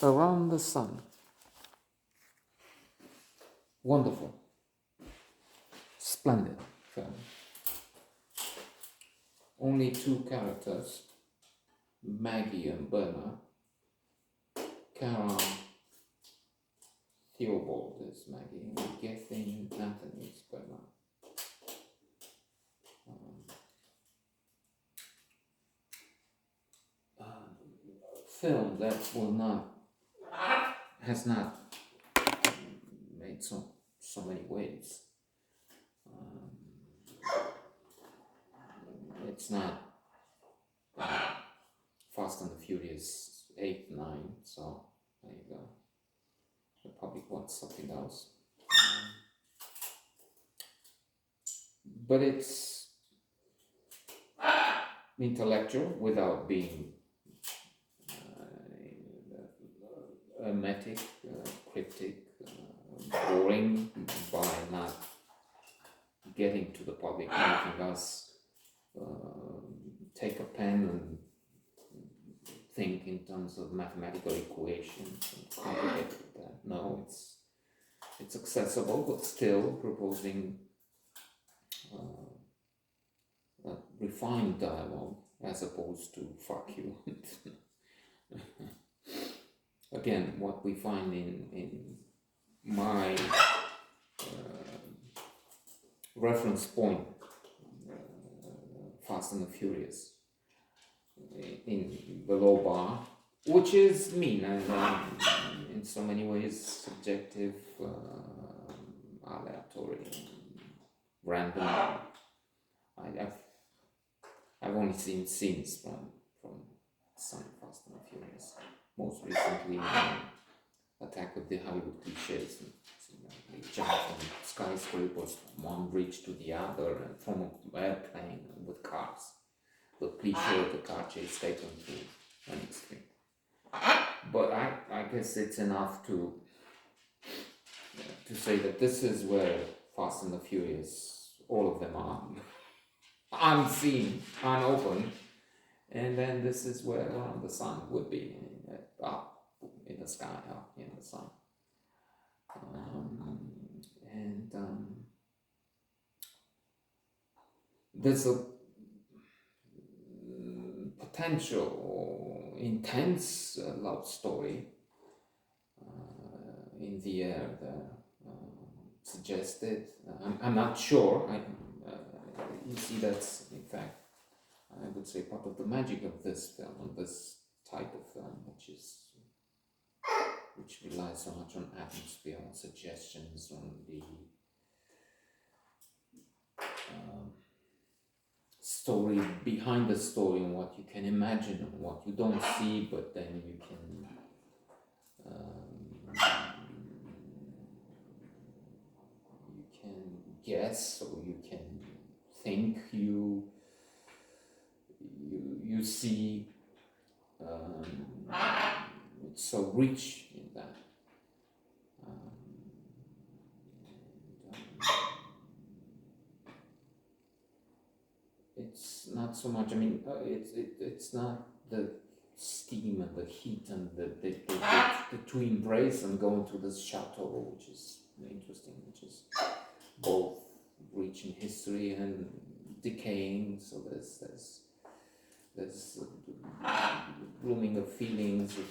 Around the Sun. Wonderful. Splendid film. Only two characters, Maggie and Bernard. Cara Theobald is Maggie. I'm guessing Anthony is Bernard. Film that has not made so many waves. It's not Fast and the Furious 8, 9, so there you go. The public wants something else. But it's intellectual without being hermetic, cryptic, boring by not getting to the public, making us take a pen and think in terms of mathematical equations and complicate that. No, it's accessible, but still proposing a refined dialogue as opposed to fuck you. Again, what we find in my reference point, Fast and the Furious, in the low bar, which is mean and in so many ways subjective, aleatory, random. I've only seen scenes from some Fast and the Furious. Most recently, Attack of the Hollywood Cliches. They jump from skyscrapers from one bridge to the other and from an airplane with cars. The cliche of the car chase taken to an extreme. But I guess it's enough to say that this is where Fast and the Furious, all of them are unseen, unopened, and then this is where Around the Sun would be, up in the sky, up in the sun. There's a potential intense love story in the air there, suggested. I'm not sure. You see, that's in fact, I would say, part of the magic of this film, and this type of film, which relies so much on atmosphere, on suggestions, on the story behind the story, and what you can imagine, and what you don't see, but then you can guess, or you can think you see. It's so rich in that. It's not so much. I mean, it's not the steam and the heat and the to embrace and go into this chateau, which is interesting, which is both rich in history and decaying. So there's blooming of feelings, of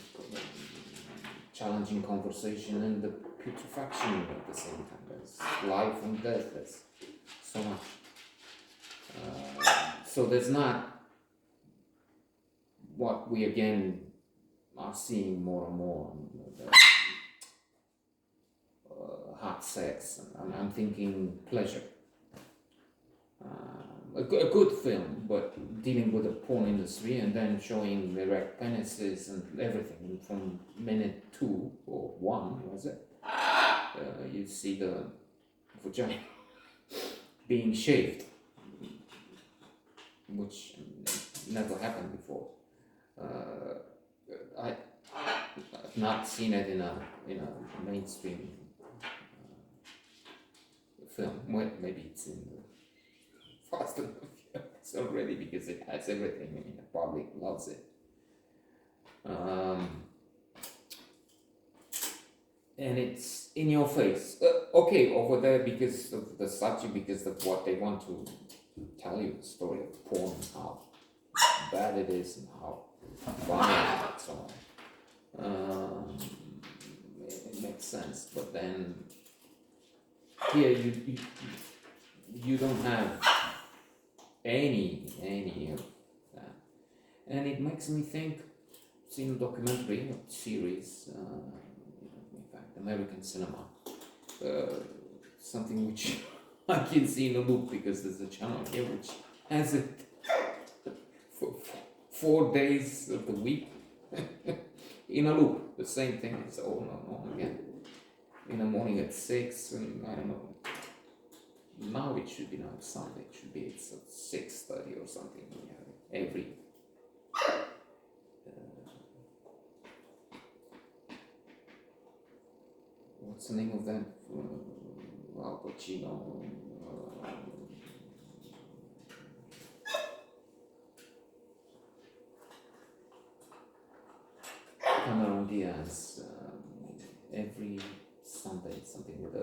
challenging conversation, and the putrefaction at the same time. There's life and death. There's so much. So there's not what we again are seeing more and more. Hot sex. I'm thinking pleasure. A good film, but dealing with the porn industry and then showing erect penises and everything from minute 2 or 1, was it? You see the vagina being shaved, which never happened before. I've not seen it in a mainstream film. Well, maybe it's in the Fast and the Furious already, because it has everything. I mean, the public loves it. and it's in your face. Okay, over there because of the subject, because of what they want to tell you, the story of porn, and how bad it is and how violent and so on. It makes sense, but then here you don't have any of that, and it makes me think. Seen a documentary series, in fact, American cinema, something which I can see in a loop because there's a channel here which has it for 4 days of the week in a loop. The same thing is over and on again. In the morning at 6, and I don't know. Now it should be, now it's Sunday. It should be it's at 6:30 or something. Yeah, every. What's the name of that? Al Pacino. Cameron Diaz. Every Sunday, something with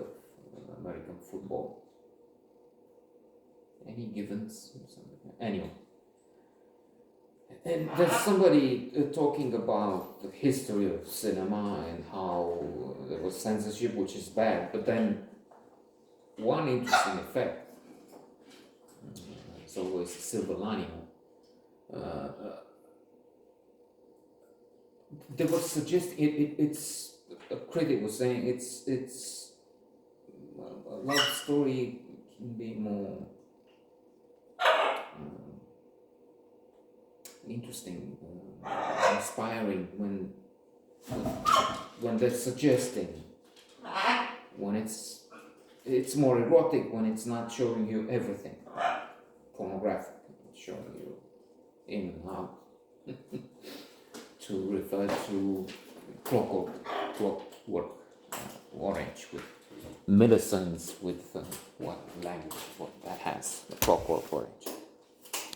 American football. Any givens or something. Anyway. And there's somebody talking about the history of cinema and how there was censorship, which is bad, but then one interesting effect, it's always a silver lining, they were suggesting, it's a critic was saying it's a love story can be more interesting, inspiring when they're suggesting, when it's more erotic, when it's not showing you everything, pornographic, showing you in and out. To refer to Clockwork Orange with Millicent's, with what language, what that has, the Clockwork Orange.